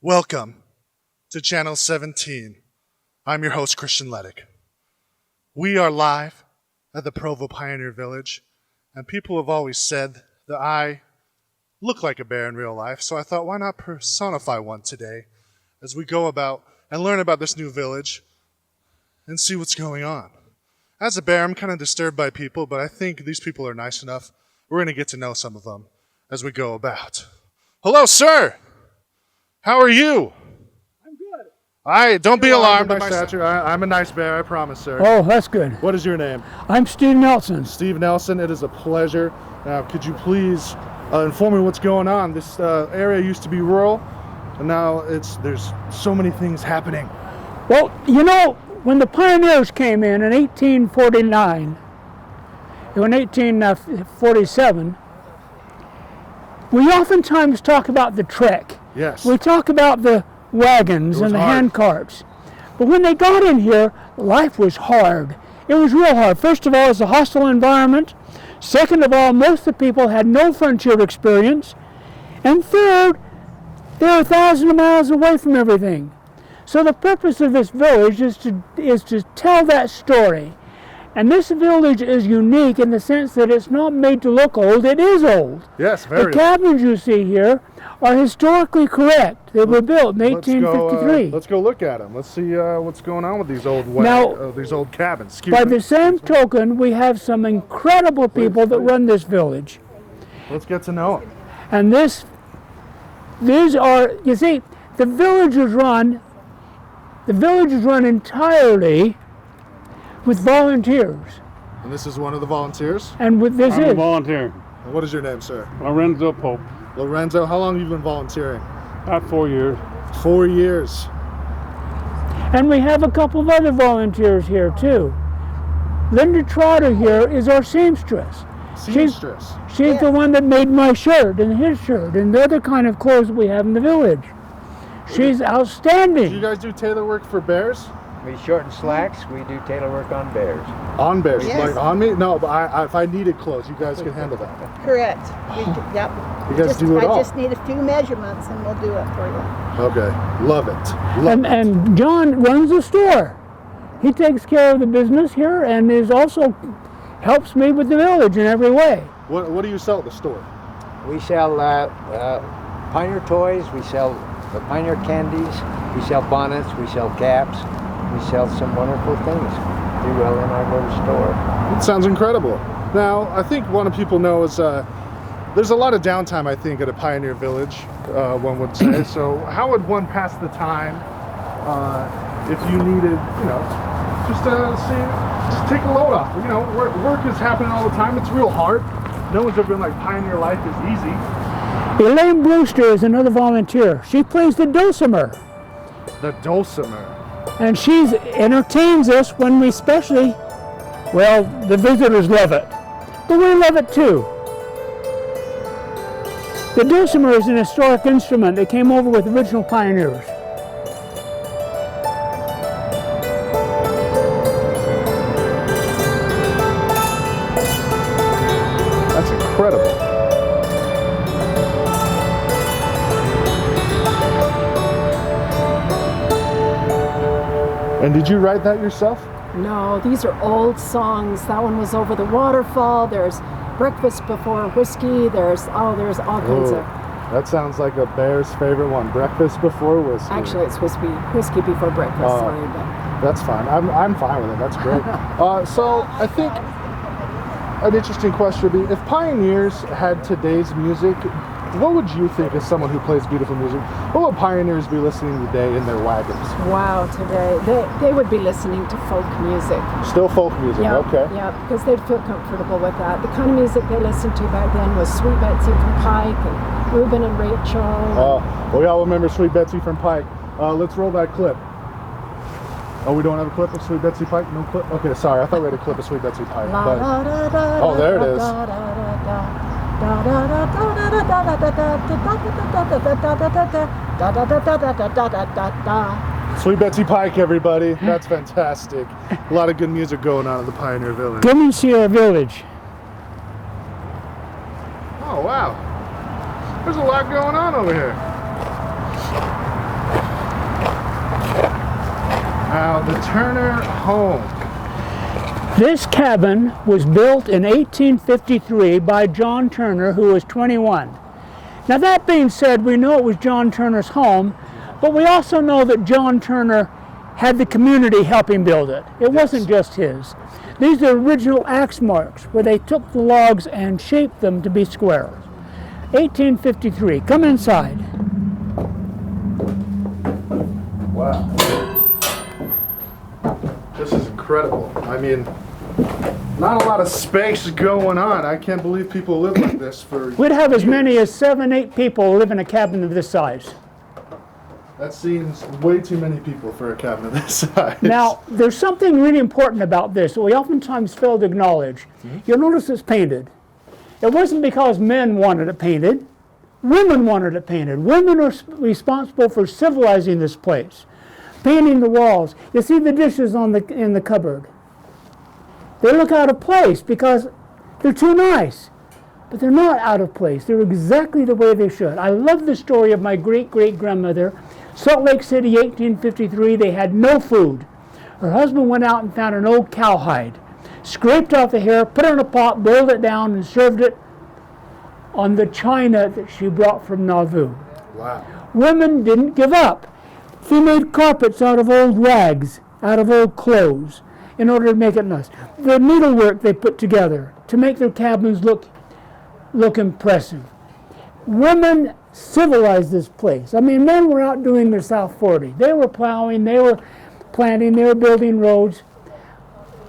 Welcome to Channel 17. I'm your host, Christian Leddick. We are live at the Provo Pioneer Village, and people have always said that I look like a bear in real life, so I thought, why not personify one today as we go about and learn about this new village and see what's going on. As a bear, I'm kind of disturbed by people, but I think these people are nice enough. We're going to get to know some of them as we go about. Hello, sir! How are you? I'm good. Don't be alarmed at my stature. I'm a nice bear, I promise, sir. Oh, that's good. What is your name? I'm Steve Nelson. Steve Nelson. It is a pleasure. Now, could you please inform me what's going on? This area used to be rural, and now there's so many things happening. Well, you know, when the pioneers came in 1849, in 1847, we oftentimes talk about the trek. Yes. We talk about the wagons and the hand carts. But when they got in here, life was hard. It was real hard. First of all, it's a hostile environment. Second of all, most of the people had no frontier experience. And third, they're 1,000 miles away from everything. So the purpose of this village is to tell that story. And this village is unique in the sense that it's not made to look old, it is old. Yes, very old. The cabins you see here are historically correct. They were built in 1853. Let's go look at them. Let's see what's going on with these old cabins. By the same token, we have some incredible people that run this village. Let's get to know them. And these are, you see, the village is run entirely with volunteers. And this is one of the volunteers? And I'm a volunteer. And what is your name, sir? Lorenzo Pope. Lorenzo, how long have you been volunteering? About 4 years. 4 years. And we have a couple of other volunteers here too. Linda Trotter here is our seamstress. Seamstress? She's the one that made my shirt and his shirt and the other kind of clothes that we have in the village. She's outstanding. Do you guys do tailor work for bears? We shorten slacks. We do tailor work on bears. On bears? Yes. Like on me? No, but if I needed clothes, you guys can handle that. Correct. Yep. You guys do it all? I just need a few measurements and we'll do it for you. Okay. Love it. And John runs the store. He takes care of the business here and helps me with the village in every way. What do you sell at the store? We sell Pioneer toys. We sell the Pioneer candies. We sell bonnets. We sell caps. We sell some wonderful things. Do well in our little store. It sounds incredible. Now, I think what people know is there's a lot of downtime, I think, at a Pioneer Village, one would say. So how would one pass the time if you needed, just take a load off? Work is happening all the time. It's real hard. No one's ever been like, Pioneer life is easy. Elaine Brewster is another volunteer. She plays the Dulcimer. The Dulcimer. And she entertains us when the visitors love it. But we love it too. The Dulcimer is an historic instrument that came over with original pioneers. That's incredible. And did you write that yourself? No, these are old songs. That one was Over the Waterfall. There's Breakfast Before Whiskey. There's all kinds of. That sounds like a bear's favorite one. Breakfast Before Whiskey. Actually, it's whiskey before breakfast. Sorry, but that's fine. I'm fine with it. That's great. So I think an interesting question would be: if pioneers had today's music, what would you think, as someone who plays beautiful music, what would pioneers be listening today in their wagons? wow, today they would be listening to folk music. Still folk music, Yeah, okay. yeah, because they'd feel comfortable with that. The kind of music they listened to back then was Sweet Betsy from Pike and Reuben and Rachel. We all remember Sweet Betsy from Pike. Let's roll that clip. Oh, we don't have a clip of Sweet Betsy Pike? No clip? Okay, sorry. I thought we had a clip of Sweet Betsy Pike. Oh, there it is. Sweet Betsy Pike, everybody. That's fantastic. A lot of good music going on at the Pioneer Village. Come and see our village. Oh, wow. There's a lot going on over here. The Turner home. This cabin was built in 1853 by John Turner, who was 21. Now that being said, we know it was John Turner's home, but we also know that John Turner had the community help him build it. It wasn't just his. These are original axe marks where they took the logs and shaped them to be squares. 1853. Come inside. Wow. This is incredible. I mean, not a lot of space going on. I can't believe people live like this for We'd have as years. many as 7, 8 people live in a cabin of this size. That seems way too many people for a cabin of this size. Now, there's something really important about this that we oftentimes fail to acknowledge. You'll notice it's painted. It wasn't because men wanted it painted. Women wanted it painted. Women are responsible for civilizing this place, painting the walls. You see the dishes in the cupboard. They look out of place because they're too nice. But they're not out of place. They're exactly the way they should. I love the story of my great-great-grandmother. Salt Lake City, 1853, they had no food. Her husband went out and found an old cowhide, scraped off the hair, put it in a pot, boiled it down, and served it on the china that she brought from Nauvoo. Wow. Women didn't give up. They made carpets out of old rags, out of old clothes, in order to make it nice. The needlework they put together to make their cabins look impressive. Women civilized this place. I mean, men were out doing their South 40. They were plowing, they were planting, they were building roads.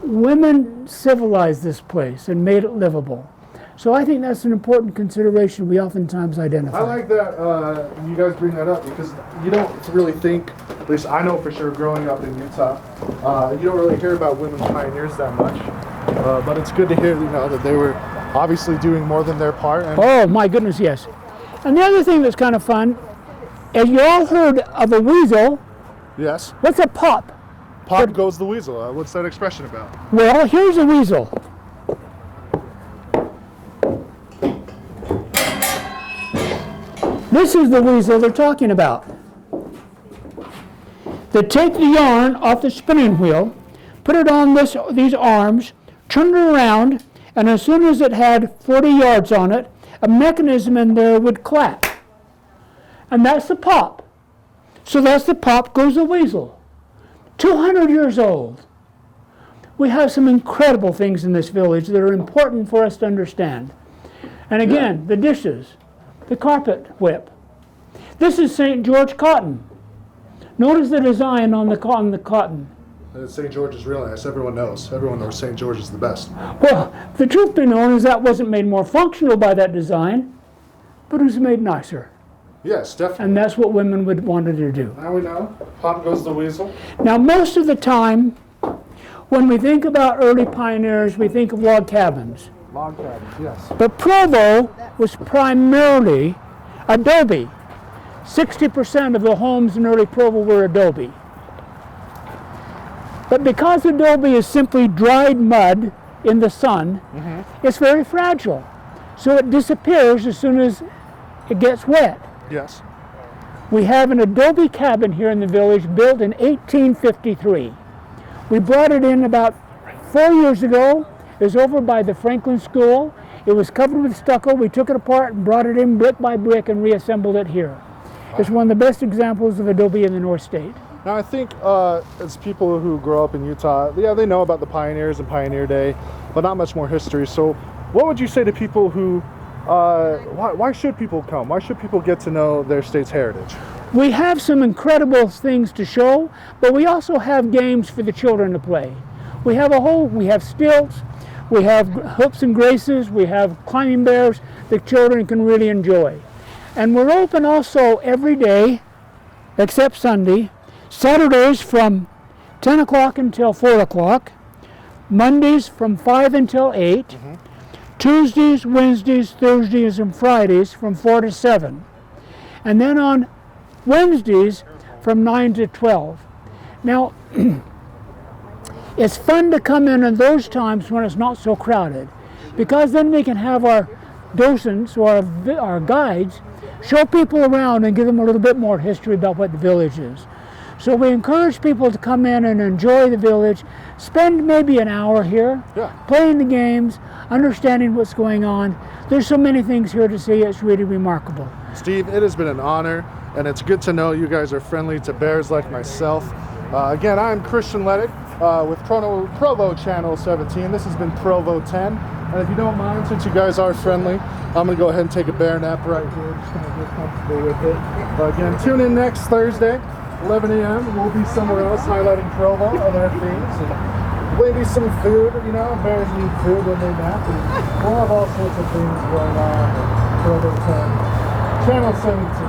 Women civilized this place and made it livable. So I think that's an important consideration we oftentimes identify. I like that you guys bring that up because you don't really think, at least I know for sure growing up in Utah, you don't really hear about women pioneers that much. But it's good to hear, that they were obviously doing more than their part. And Oh my goodness, yes. And the other thing that's kind of fun, as you all heard of a weasel, yes, what's a pop? pop goes the weasel. What's that expression about? Well, here's a weasel. This is the weasel they're talking about. They take the yarn off the spinning wheel, put it on these arms, turn it around, and as soon as it had 40 yards on it, a mechanism in there would clap. And that's the pop. So that's the pop goes the weasel. 200 years old. We have some incredible things in this village that are important for us to understand. And again, the dishes, the carpet whip. This is St. George cotton. Notice the design on the cotton. St. George is real nice. Everyone knows St. George is the best. Well, the truth be known is that wasn't made more functional by that design, but it was made nicer. Yes, definitely. And that's what women would wanted to do. Now we know. Pop goes the weasel. Now, most of the time, when we think about early pioneers, we think of log cabins. Log cabins, yes. But Provo was primarily adobe. 60% of the homes in early Provo were adobe. But because adobe is simply dried mud in the sun, it's very fragile. So it disappears as soon as it gets wet. Yes. We have an adobe cabin here in the village built in 1853. We brought it in about 4 years ago. It was over by the Franklin School. It was covered with stucco. We took it apart and brought it in brick by brick and reassembled it here. It's one of the best examples of adobe in the North State. Now I think as people who grow up in Utah, they know about the pioneers and Pioneer Day, but not much more history. So what would you say to people who, why should people come? Why should people get to know their state's heritage? We have some incredible things to show, but we also have games for the children to play. We have stilts, we have hoops and graces, we have climbing bears that children can really enjoy. And we're open also every day, except Sunday, Saturdays from 10 o'clock until 4 o'clock, Mondays from 5 until 8, Tuesdays, Wednesdays, Thursdays, and Fridays from 4 to 7. And then on Wednesdays from 9 to 12. Now, it's fun to come in those times when it's not so crowded, because then we can have our docents or our guides show people around and give them a little bit more history about what the village is. So we encourage people to come in and enjoy the village, spend maybe an hour here, Yeah. playing the games, understanding what's going on. There's so many things here to see, it's really remarkable. Steve, it has been an honor, and it's good to know you guys are friendly to bears like myself. Again, I'm Christian Ledick with Provo Channel 17. This has been Provo 10. And if you don't mind, since you guys are friendly, I'm going to go ahead and take a bear nap right here. Just going to get comfortable with it. Again, tune in next Thursday, 11 a.m. We'll be somewhere else highlighting Provo, other things, and maybe some food. You know, bears need food when they nap. And we'll have all sorts of things going on. Provo 10, Channel 17.